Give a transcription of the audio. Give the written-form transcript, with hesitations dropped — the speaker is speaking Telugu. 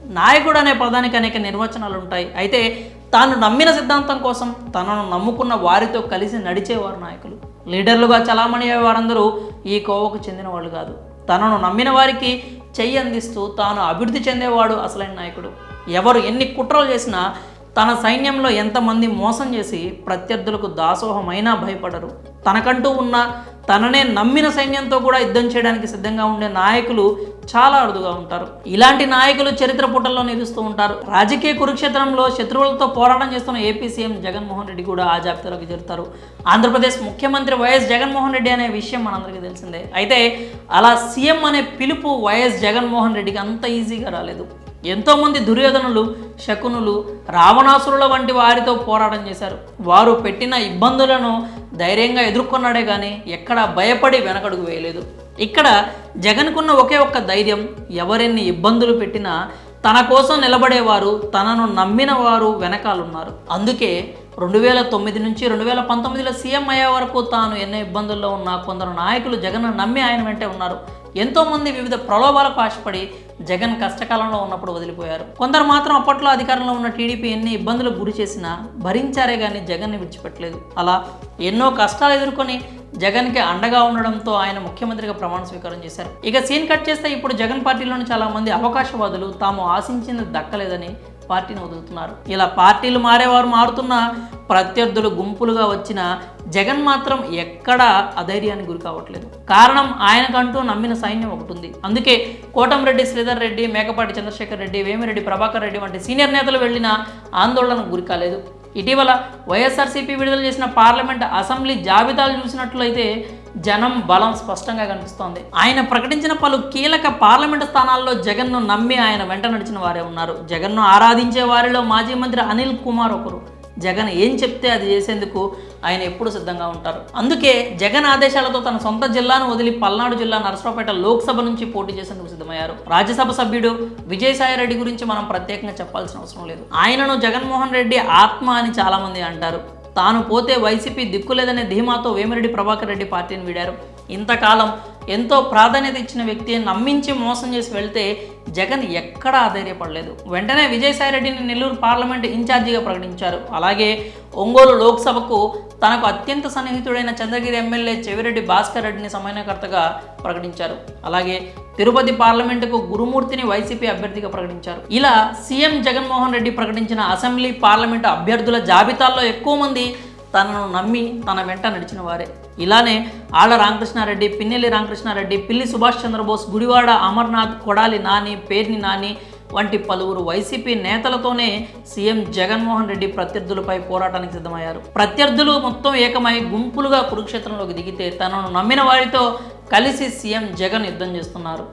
నాయకుడు అనే పదానికి అనేక నిర్వచనాలు ఉంటాయి. అయితే తాను నమ్మిన సిద్ధాంతం కోసం తనను నమ్ముకున్న వారితో కలిసి నడిచేవారు నాయకులు. లీడర్లుగా చలామణి అయ్యే వారందరూ ఈ కోవకు చెందిన వాళ్ళు కాదు. తనను నమ్మిన వారికి చెయ్యి అందిస్తూ తాను అభివృద్ధి చెందేవాడు అసలైన నాయకుడు. ఎవరు ఎన్ని కుట్రలు చేసినా, తన సైన్యంలో ఎంతమంది మోసం చేసి ప్రత్యర్థులకు దాసోహమైనా భయపడరు. తనకంటూ ఉన్న తననే నమ్మిన సైన్యంతో కూడా యుద్ధం చేయడానికి సిద్ధంగా ఉండే నాయకులు చాలా అరుదుగా ఉంటారు. ఇలాంటి నాయకులు చరిత్ర పుటల్లో నిలుస్తూ ఉంటారు. రాజకీయ కురుక్షేత్రంలో శత్రువులతో పోరాటం చేస్తున్న ఏపీ సీఎం జగన్మోహన్ రెడ్డి కూడా ఆ జాబితాలోకి చేరుతారు. ఆంధ్రప్రదేశ్ ముఖ్యమంత్రి వైఎస్ జగన్మోహన్ రెడ్డి అనే విషయం మనందరికీ తెలిసిందే. అయితే అలా సీఎం అనే పిలుపు వైఎస్ జగన్మోహన్ రెడ్డికి అంత ఈజీగా రాలేదు. ఎంతోమంది దుర్యోధనులు, శకునులు, రావణాసురుల వంటి వారితో పోరాటం చేశారు. వారు పెట్టిన ఇబ్బందులను ధైర్యంగా ఎదుర్కొన్నాడే కానీ ఎక్కడా భయపడి వెనకడుగు వేయలేదు. ఇక్కడ జగన్కున్న ఒకే ఒక్క ధైర్యం, ఎవరెన్ని ఇబ్బందులు పెట్టినా తన కోసం నిలబడేవారు, తనను నమ్మిన వారు వెనకాలన్నారు. అందుకే 2009 నుంచి 2019లో సీఎం అయ్యే వరకు తాను ఎన్నో ఇబ్బందుల్లో ఉన్న కొందరు నాయకులు జగన్ను నమ్మి ఆయన వెంటే ఉన్నారు. ఎంతోమంది వివిధ ప్రలోభాలకు ఆశపడి జగన్ కష్టకాలంలో ఉన్నప్పుడు వదిలిపోయారు. కొందరు మాత్రం అప్పట్లో అధికారంలో ఉన్న టీడీపీ ఎన్ని ఇబ్బందులకు గురి చేసినా భరించారే కానీ జగన్ని విడిచిపెట్టలేదు. అలా ఎన్నో కష్టాలు ఎదుర్కొని జగన్కి అండగా ఉండడంతో ఆయన ముఖ్యమంత్రిగా ప్రమాణ స్వీకారం చేశారు. ఇక సీన్ కట్ చేస్తే ఇప్పుడు జగన్ పార్టీలోని చాలా మంది అవకాశవాదులు తాము ఆశించింది దక్కలేదని పార్టీని వదులుతున్నారు. ఇలా పార్టీలు మారేవారు మారుతున్నా, ప్రత్యర్థులు గుంపులుగా వచ్చిన జగన్ మాత్రం ఎక్కడా అధైర్యానికి గురి కావట్లేదు. కారణం ఆయనకంటూ నమ్మిన సైన్యం ఒకటి ఉంది. అందుకే కోటంరెడ్డి శ్రీధర్ రెడ్డి, మేకపాటి చంద్రశేఖర్ రెడ్డి, వేమిరెడ్డి ప్రభాకర్ రెడ్డి వంటి సీనియర్ నేతలు వెళ్ళిన ఆందోళనకు గురి కాలేదు. ఇటీవల వైఎస్ఆర్సీపీ విడుదల చేసిన పార్లమెంట్ అసెంబ్లీ జాబితాలు చూసినట్లయితే జనం బలం స్పష్టంగా కనిపిస్తోంది. ఆయన ప్రకటించిన పలు కీలక పార్లమెంటు స్థానాల్లో జగన్ను నమ్మి ఆయన వెంట నడిచిన వారే ఉన్నారు. జగన్ను ఆరాధించే వారిలో మాజీ మంత్రి అనిల్ కుమార్ ఒకరు. జగన్ ఏం చెప్తే అది చేసేందుకు ఆయన ఎప్పుడు సిద్ధంగా ఉంటారు. అందుకే జగన్ ఆదేశాలతో తన సొంత జిల్లాను వదిలి పల్నాడు జిల్లా నరసరావుపేట లోక్సభ నుంచి పోటీ చేసేందుకు సిద్ధమయ్యారు. రాజ్యసభ సభ్యుడు విజయసాయిరెడ్డి గురించి మనం ప్రత్యేకంగా చెప్పాల్సిన అవసరం లేదు. ఆయనను జగన్మోహన్ రెడ్డి ఆత్మ అని చాలామంది అంటారు. తాను పోతే వైసీపీ దిక్కులేదనే ధీమాతో వేమిరెడ్డి ప్రభాకర్ రెడ్డి పార్టీని వీడారు. ఇంతకాలం ఎంతో ప్రాధాన్యత ఇచ్చిన వ్యక్తి నమ్మించి మోసం చేసి వెళ్తే జగన్ ఎక్కడా ఆధైర్యపడలేదు. వెంటనే విజయసాయిరెడ్డిని నెల్లూరు పార్లమెంటు ఇన్ఛార్జిగా ప్రకటించారు. అలాగే ఒంగోలు లోక్సభకు తనకు అత్యంత సన్నిహితుడైన చంద్రగిరి ఎమ్మెల్యే చెవిరెడ్డి భాస్కర్ రెడ్డిని సమన్వయకర్తగా ప్రకటించారు. అలాగే తిరుపతి పార్లమెంటుకు గురుమూర్తిని వైసీపీ అభ్యర్థిగా ప్రకటించారు. ఇలా సీఎం జగన్మోహన్ రెడ్డి ప్రకటించిన అసెంబ్లీ, పార్లమెంటు అభ్యర్థుల జాబితాల్లో ఎక్కువ మంది తనను నమ్మి తన వెంట నడిచిన వారే. ఇలానే ఆళ్ల రామకృష్ణారెడ్డి, పిన్నెల్లి రామకృష్ణారెడ్డి, పిల్లి సుభాష్ చంద్రబోస్, గుడివాడ అమర్నాథ్, కొడాలి నాని, పేర్ని నాని వంటి పలువురు వైసీపీ నేతలతోనే సీఎం జగన్మోహన్ రెడ్డి ప్రత్యర్థులపై పోరాటానికి సిద్ధమయ్యారు. ప్రత్యర్థులు మొత్తం ఏకమై గుంపులుగా కురుక్షేత్రంలోకి దిగితే తనను నమ్మిన వారితో కలిసి సీఎం జగన్ యుద్ధం చేస్తున్నారు.